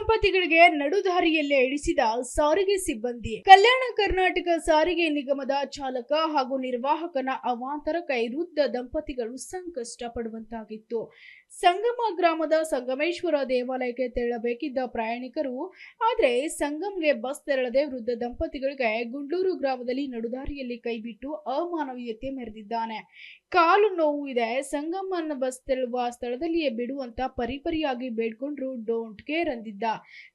ದಂಪತಿಗಳಿಗೆ ನಡುದಾರಿಯಲ್ಲೇ ಇಳಿಸಿದ ಸಾರಿಗೆ ಸಿಬ್ಬಂದಿ. ಕಲ್ಯಾಣ ಕರ್ನಾಟಕ ಸಾರಿಗೆ ನಿಗಮದ ಚಾಲಕ ಹಾಗೂ ನಿರ್ವಾಹಕನ ಅವಾಂತರಕ್ಕೆ ವೃದ್ಧ ದಂಪತಿಗಳು ಸಂಕಷ್ಟ ಪಡುವಂತಾಗಿತ್ತು. ಸಂಗಮ ಗ್ರಾಮದ ಸಂಗಮೇಶ್ವರ ದೇವಾಲಯಕ್ಕೆ ತೆರಳಬೇಕಿದ್ದ ಪ್ರಯಾಣಿಕರು ಆದರೆ ಸಂಗಮ್ಗೆ ಬಸ್ ತೆರಳದೆ ವೃದ್ಧ ದಂಪತಿಗಳಿಗೆ ಗುಂಡ್ಲೂರು ಗ್ರಾಮದಲ್ಲಿ ನಡುದಾರಿಯಲ್ಲಿ ಕೈಬಿಟ್ಟು ಅಮಾನವೀಯತೆ ಮೆರೆದಿದ್ದಾನೆ. ಕಾಲು ನೋವು ಇದೆ, ಸಂಗಮನ ಬಸ್ ತೆರಳುವ ಸ್ಥಳದಲ್ಲಿಯೇ ಬಿಡುವಂತ ಪರಿಪರಿಯಾಗಿ ಬೇಡ್ಕೊಂಡ್ರು ಡೋಂಟ್ ಕೇರ್ ಅಂದಿದ್ದ.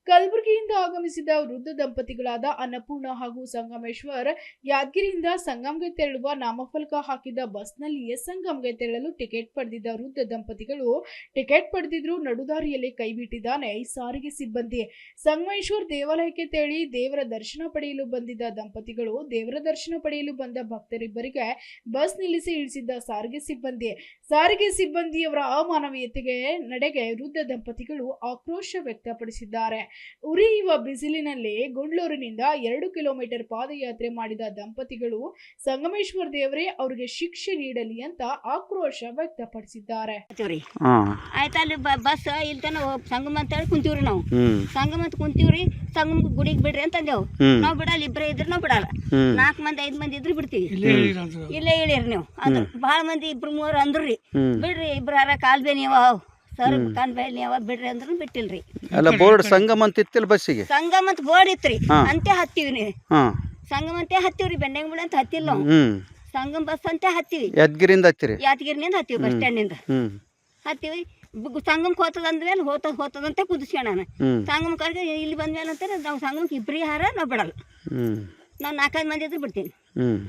ಕಲಬುರಗಿಯಿಂದ ಆಗಮಿಸಿದ ವೃದ್ಧ ದಂಪತಿಗಳಾದ ಅನ್ನಪೂರ್ಣ ಹಾಗೂ ಸಂಗಮೇಶ್ವರ್ ಯಾದಗಿರಿಯಿಂದ ಸಂಗಮ್ಗೆ ತೆರಳುವ ನಾಮಫಲಕ ಹಾಕಿದ್ದ ಬಸ್ನಲ್ಲಿಯೇ ಸಂಗಮ್ಗೆ ತೆರಳಲು ಟಿಕೆಟ್ ಪಡೆದಿದ್ದ ವೃದ್ಧ ದಂಪತಿಗಳು ಟಿಕೆಟ್ ಪಡೆದಿದ್ರು ನಡುದಾರಿಯಲ್ಲಿ ಕೈಬಿಟ್ಟಿದ್ದಾನೆ ಸಾರಿಗೆ ಸಿಬ್ಬಂದಿ. ಸಂಗಮೇಶ್ವರ್ ದೇವಾಲಯಕ್ಕೆ ತೆರಳಿ ದೇವರ ದರ್ಶನ ಪಡೆಯಲು ಬಂದಿದ್ದ ದಂಪತಿಗಳು ದೇವರ ದರ್ಶನ ಪಡೆಯಲು ಬಂದ ಭಕ್ತರಿಬ್ಬರಿಗೆ ಬಸ್ ನಿಲ್ಲಿಸಿ ಇಳಿಸಿದ್ದ ಸಾರಿಗೆ ಸಿಬ್ಬಂದಿಯವರ ಅಮಾನವೀಯತೆಗೆ ನಡೆಗೆ ವೃದ್ಧ ದಂಪತಿಗಳು ಆಕ್ರೋಶ ವ್ಯಕ್ತಪಡಿಸಿದ್ದಾರೆ. ಉರಿಯುವ ಬಿಸಿಲಿನಲ್ಲಿ ಗುಂಡ್ಲೂರಿನಿಂದ 2 ಕಿಲೋಮೀಟರ್ ಪಾದಯಾತ್ರೆ ಮಾಡಿದ ದಂಪತಿಗಳು ಸಂಗಮೇಶ್ವರ ದೇವರೇ ಅವರಿಗೆ ಶಿಕ್ಷೆ ನೀಡಲಿ ಅಂತ ಆಕ್ರೋಶ ವ್ಯಕ್ತಪಡಿಸಿದ್ದಾರೆ. ಆಯ್ತು, ಅಲ್ಲಿ ಬಸ್ ಇಲ್ತನ ಸಂಗಮ ಅಂತ ಹೇಳಿ ಕುಂತೀವ್ರಿ. ನಾವು ಸಂಗಮ ಅಂತ ಕುಂತೀವ್ರಿ. ಸಂಗಮ ಗುಡಿಗೆ ಬಿಡ್ರಿ ಅಂತ ಅಂದೇವು. ನಾವು ಬಿಡಲ್ಲ, ಇಬ್ಬರೇ ಇದ್ರೆ ನಾವು ಬಿಡಲ್ಲ. 4 ಮಂದಿ 5 ಮಂದಿ ಇದ್ರೆ ಬಿಡ್ತೀವಿ. ಇಲ್ಲೇ ಹೇಳಿರಿ ನೀವು ಅಂದ್ರ ಬಹಳ ಮಂದಿ 2-3 ಅಂದ್ರಿ ಬಿಡ್ರಿ. ಇಬ್ರು ಯಾರ ಕಾಲ್ ಬೇನಿ ಅವ ಸರ್ ಕಾಲ್ ಬೇನಿ ಅವ ಬಿಡ್ರಿ ಅಂದ್ರು ಬಿಟ್ಟಿಲ್ರಿ. ಅಲ್ಲ ಬೋರ್ಡ್ ಸಂಗಮ ಅಂತ ಇತ್ತಿಲ್ಲ ಬಸ್ಸಿಗೆ? ಸಂಗಮ ಅಂತ ಬೋರ್ಡ್ ಇತ್ರಿ, ಅಂತೆ ಹತ್ತೀವಿ ನೀ. ಸಂಗಮ ಅಂತೆ ಹತ್ತೀವ್ರಿ, ಬೆಂಡೆಂಗುಳಿ ಅಂತ ಹತ್ತಿಲ್ಲ ನಾವು. ಸಂಗಮ ಬಸ್ ಅಂತ ಹತ್ತೀವಿ. ಯಾದಗಿರಿಯಿಂದ ಹತ್ತೀರಿ? ಯಾದಗಿರಿನಿಂದ ಹತ್ತೀವಿ, ಬಸ್ ಸ್ಟ್ಯಾಂಡ್ ನಿಂದ ಹತ್ತೀವಿ. ಸಂಗಮಕ್ಕೆ ಹೋತದ ಅಂದ್ಮೇಲೆ ಹೋತದಂತೆ ಕುದಿಸ್ಯಾಣ. ಸಂಗಮ ಕರ್ಗೆ ಇಲ್ಲಿ ಬಂದ್ಮೇಲೆ ಅಂತಾರೆ ನಾವು ಸಂಗಮಕ್ಕೆ ಇಬ್ಬರಿಗೆ ಹಾರ ನಾವು ಬಿಡಲ್ಲ. ನಾವು 4-5 ಮಂದಿ ಇದ್ರೆ ಬಿಡ್ತೀನಿ,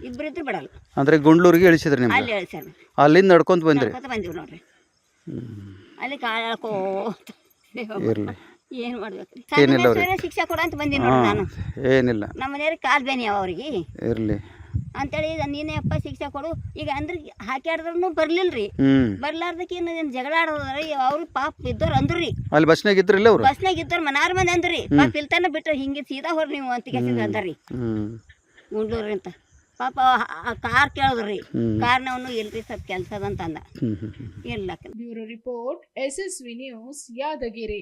ಇಬ್ಬರಿದ್ರೆ ಬಿಡಲ್ಲ. ಅಂದ್ರೆ ಗುಂಡ್ಲೂರಿಗೆ ಇಳಿಸಿದ್ರಿ ನಿಮ್ಗೆ? ಅಲ್ಲಿ ಇಳಿಸ್ಯಾರ. ಅಲ್ಲಿಂದ ನಡ್ಕೊಂತ ಬಂದ್ರಿ? ಬಂದಿವಿ ನೋಡ್ರಿ. ಅಲ್ಲಿ ಕಾಳಕೋ ಏನ್ ಮಾಡ್ಬೇಕ್ರಿ? ಶಿಕ್ಷೆ ಕೊಡ ಅಂತ ಬಂದೀನಿ ನೋಡ್ರಿ ನಾನು. ಏನಿಲ್ಲ, ನಮ್ಮ ಮನೆಯವ್ರಿಗೆ ಕಾಲ್ ಬೇನಿ ಅವ ಅವ್ರಿಗೆ ಇರ್ಲಿ ಅಂತೇಳಿ ನೀನೇ ಅಪ್ಪ ಶಿಕ್ಷೆ ಕೊಡು. ಈಗ ಅಂದ್ರೆ ಹಾಕ್ಯಾಡ್ರು ಬರ್ಲಿಲ್ರಿ. ಬರ್ಲಾರ್ದಕ್ಕೆ ಏನು ಜಗಳ ಆಡೋದ್ರಿ. ಅವ್ರು ಪಾಪ ಇದ್ದವ್ರು ಅಂದ್ರಿ. ಅಲ್ಲಿ ಬಸ್ನಾಗ ಇದ್ರಿಲ್ಲ? ಅವ್ರು ಬಸ್ನಾಗ ಇದ್ದವ್ರು ಮನಾರ್ ಮಂದಿ ಅಂದ್ರಿ. ಪಾಪ ಇಲ್ತಾನ ಬಿಟ್ರೆ ಹಿಂಗೆ ಸೀದಾ ಹೊರ ನೀವು ಅಂತ ಅಂದ್ರಿ ಗುಂಡ್ಲೂರಿ ಅಂತ. ಪಾಪ ಕಾರ್ ಕೇಳಿದ್ರಿ, ಕಾರ್ನವನು ಇಲ್ರಿ ಸ್ವಲ್ಪ ಕೆಲಸ ಅದಂತ ಅಂದ. ಇಲ್ಲ. Bureau report, SSV news, Yadgir.